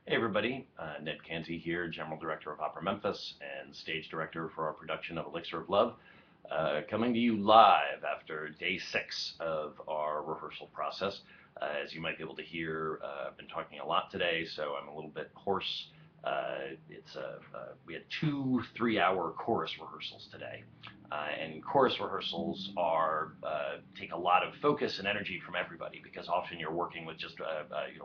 Hey everybody, Ned Canty here, General Director of Opera Memphis and Stage Director for our production of Elixir of Love, coming to you live after day 6 of our rehearsal process. As you might be able to hear, I've been talking a lot today, so I'm a little bit hoarse. We had 2 3-hour chorus rehearsals today, and chorus rehearsals take a lot of focus and energy from everybody because often you're working with just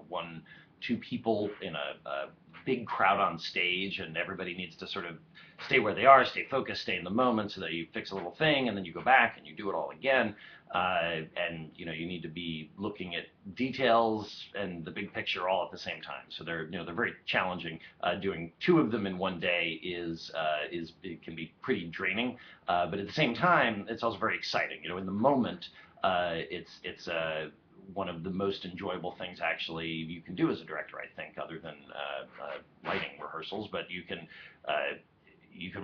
one, two people in a big crowd on stage, and everybody needs to sort of stay where they are, stay focused, stay in the moment, so that you fix a little thing and then you go back and you do it all again. And you need to be looking at details and the big picture all at the same time. So they're very challenging. Doing 2 of them in one day it can be pretty draining, but at the same time it's also very exciting. In the moment, it's one of the most enjoyable things actually you can do as a director, I think, other than lighting rehearsals. But you can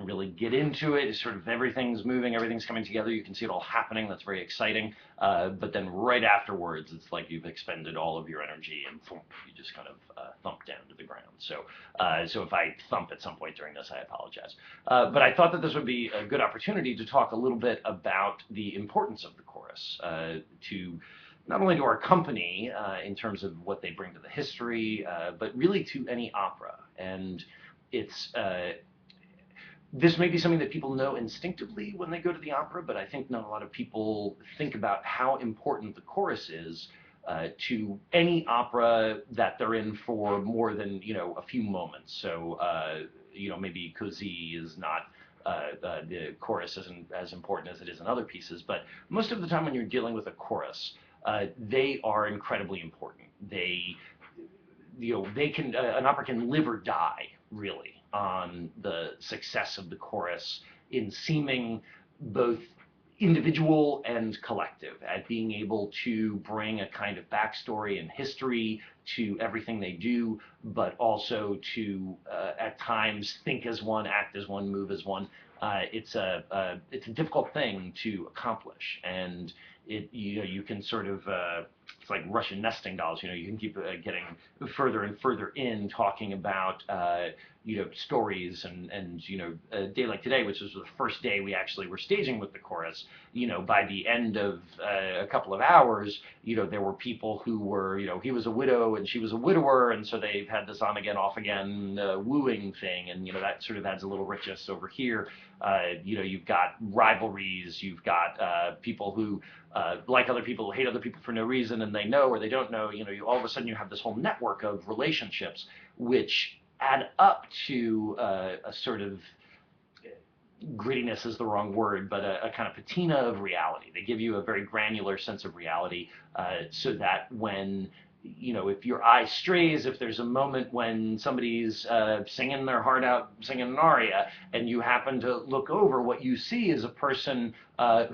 really get into it. It's sort of everything's moving, everything's coming together. You can see it all happening. That's very exciting. But then right afterwards, it's like you've expended all of your energy and thump, you just kind of thump down to the ground. So if I thump at some point during this, I apologize. But I thought that this would be a good opportunity to talk a little bit about the importance of the chorus to not only to our company in terms of what they bring to the history, but really to any opera. And this may be something that people know instinctively when they go to the opera, but I think not a lot of people think about how important the chorus is to any opera that they're in for more than a few moments. So maybe Così is not the chorus isn't as important as it is in other pieces, but most of the time when you're dealing with a chorus, they are incredibly important. An opera can live or die really on the success of the chorus in seeming both individual and collective, at being able to bring a kind of backstory and history to everything they do, but also to at times think as one, act as one, move as one. It's a difficult thing to accomplish, and you can sort of it's like Russian nesting dolls. You can keep getting further and further in talking about stories, and a day like today, which was the first day we actually were staging with the chorus. By the end of a couple of hours, there were people who were, he was a widow and she was a widower, and so they've had this on again, off again wooing thing, and that sort of adds a little richness over here. You've got rivalries, you've got people who like other people, hate other people for no reason, and they know or they don't know. All of a sudden you have this whole network of relationships which add up to a sort of grittiness is the wrong word, but a kind of patina of reality. They give you a very granular sense of reality, so that when if your eye strays, if there's a moment when somebody's singing their heart out, singing an aria, and you happen to look over, what you see is a person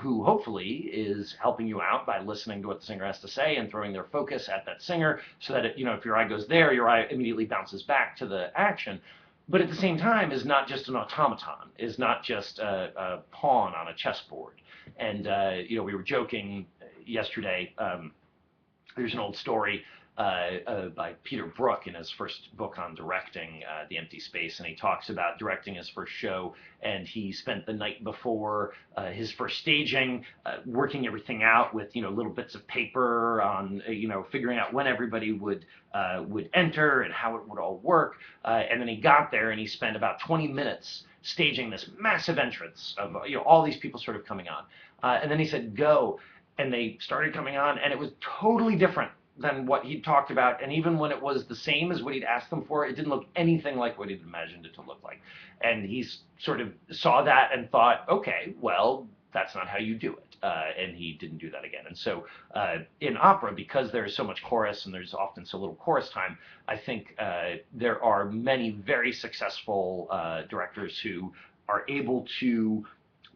who hopefully is helping you out by listening to what the singer has to say and throwing their focus at that singer, so that if your eye goes there, your eye immediately bounces back to the action. But at the same time, is not just an automaton, is not just a pawn on a chessboard. And we were joking yesterday. There's an old story by Peter Brook in his first book on directing, The Empty Space, and he talks about directing his first show, and he spent the night before his first staging working everything out with little bits of paper on figuring out when everybody would enter and how it would all work, and then he got there and he spent about 20 minutes staging this massive entrance of all these people sort of coming on, and then he said go, and they started coming on, and it was totally different than what he'd talked about, and even when it was the same as what he'd asked them for, it didn't look anything like what he'd imagined it to look like. And he sort of saw that and thought, okay, well, that's not how you do it. And he didn't do that again. And so in opera, because there's so much chorus and there's often so little chorus time, I think there are many very successful directors who are able to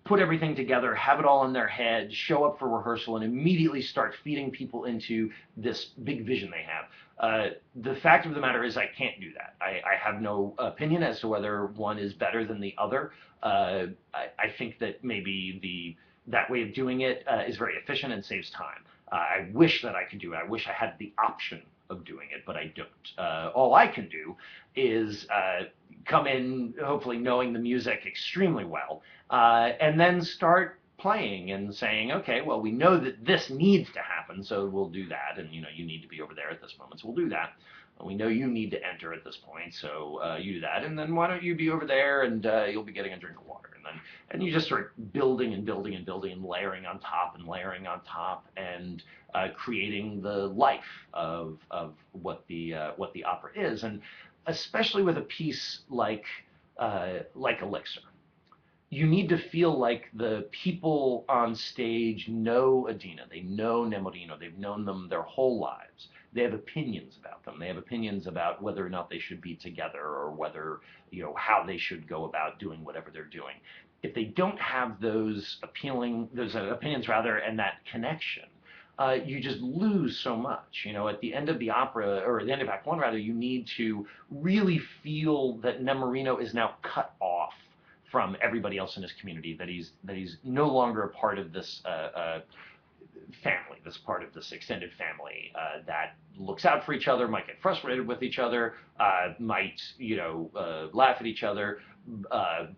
put everything together, have it all in their head, show up for rehearsal, and immediately start feeding people into this big vision they have. The fact of the matter is I can't do that. I have no opinion as to whether one is better than the other. I think that maybe that way of doing it is very efficient and saves time. I wish that I could do it. I wish I had the option of doing it, but I don't. All I can do is come in, hopefully knowing the music extremely well, and then start playing and saying, okay, well, we know that this needs to happen, so we'll do that. And you need to be over there at this moment, so we'll do that. We know you need to enter at this point, so you do that. And then why don't you be over there, and you'll be getting a drink of water. And you just start building and building and building and layering on top and layering on top and creating the life of what the opera is. And especially with a piece like Elixir, you need to feel like the people on stage know Adina, they know Nemorino, they've known them their whole lives. They have opinions about them. They have opinions about whether or not they should be together, or whether, how they should go about doing whatever they're doing. If they don't have those opinions rather, and that connection, you just lose so much. At the end of the opera, or at the end of Act One rather, you need to really feel that Nemorino is now cut off from everybody else in his community, that he's no longer a part of this family, this part of this extended family that looks out for each other, might get frustrated with each other, might laugh at each other,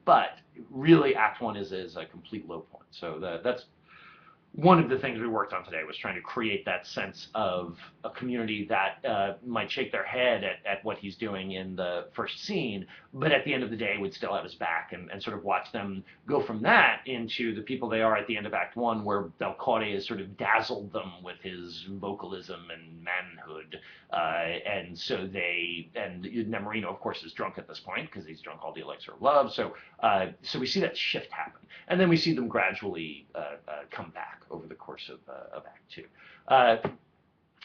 but really Act One is a complete low point. So that's one of the things we worked on today, was trying to create that sense of a community that might shake their head at what he's doing in the first scene, but at the end of the day would still have his back, and sort of watch them go from that into the people they are at the end of Act One, where Belcore has sort of dazzled them with his vocalism and manhood, and Nemorino, of course, is drunk at this point because he's drunk all the elixir of love. So we see that shift happen, and then we see them gradually come back over the course of Act Two.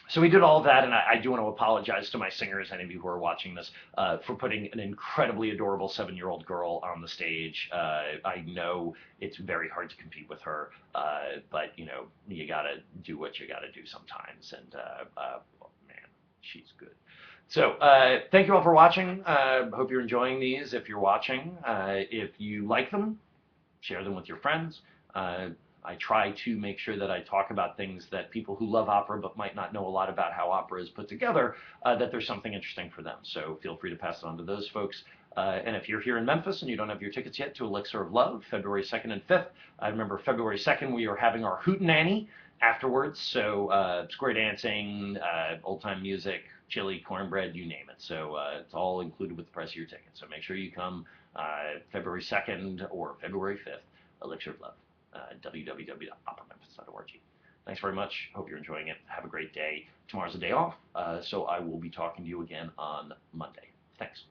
So we did all of that, and I do want to apologize to my singers, any of you who are watching this, for putting an incredibly adorable 7-year-old girl on the stage. I know it's very hard to compete with her, but you gotta do what you gotta do sometimes, and man, she's good. So thank you all for watching. Hope you're enjoying these. If you're watching, if you like them, share them with your friends. I try to make sure that I talk about things that people who love opera but might not know a lot about how opera is put together, that there's something interesting for them. So feel free to pass it on to those folks. And if you're here in Memphis and you don't have your tickets yet to Elixir of Love, February 2nd and 5th, I remember February 2nd we are having our hootenanny afterwards. So square dancing, old-time music, chili, cornbread, you name it. So it's all included with the price of your ticket. So make sure you come February 2nd or February 5th, Elixir of Love. www.operamemphis.org. Thanks very much. Hope you're enjoying it. Have a great day. Tomorrow's a day off, so I will be talking to you again on Monday. Thanks.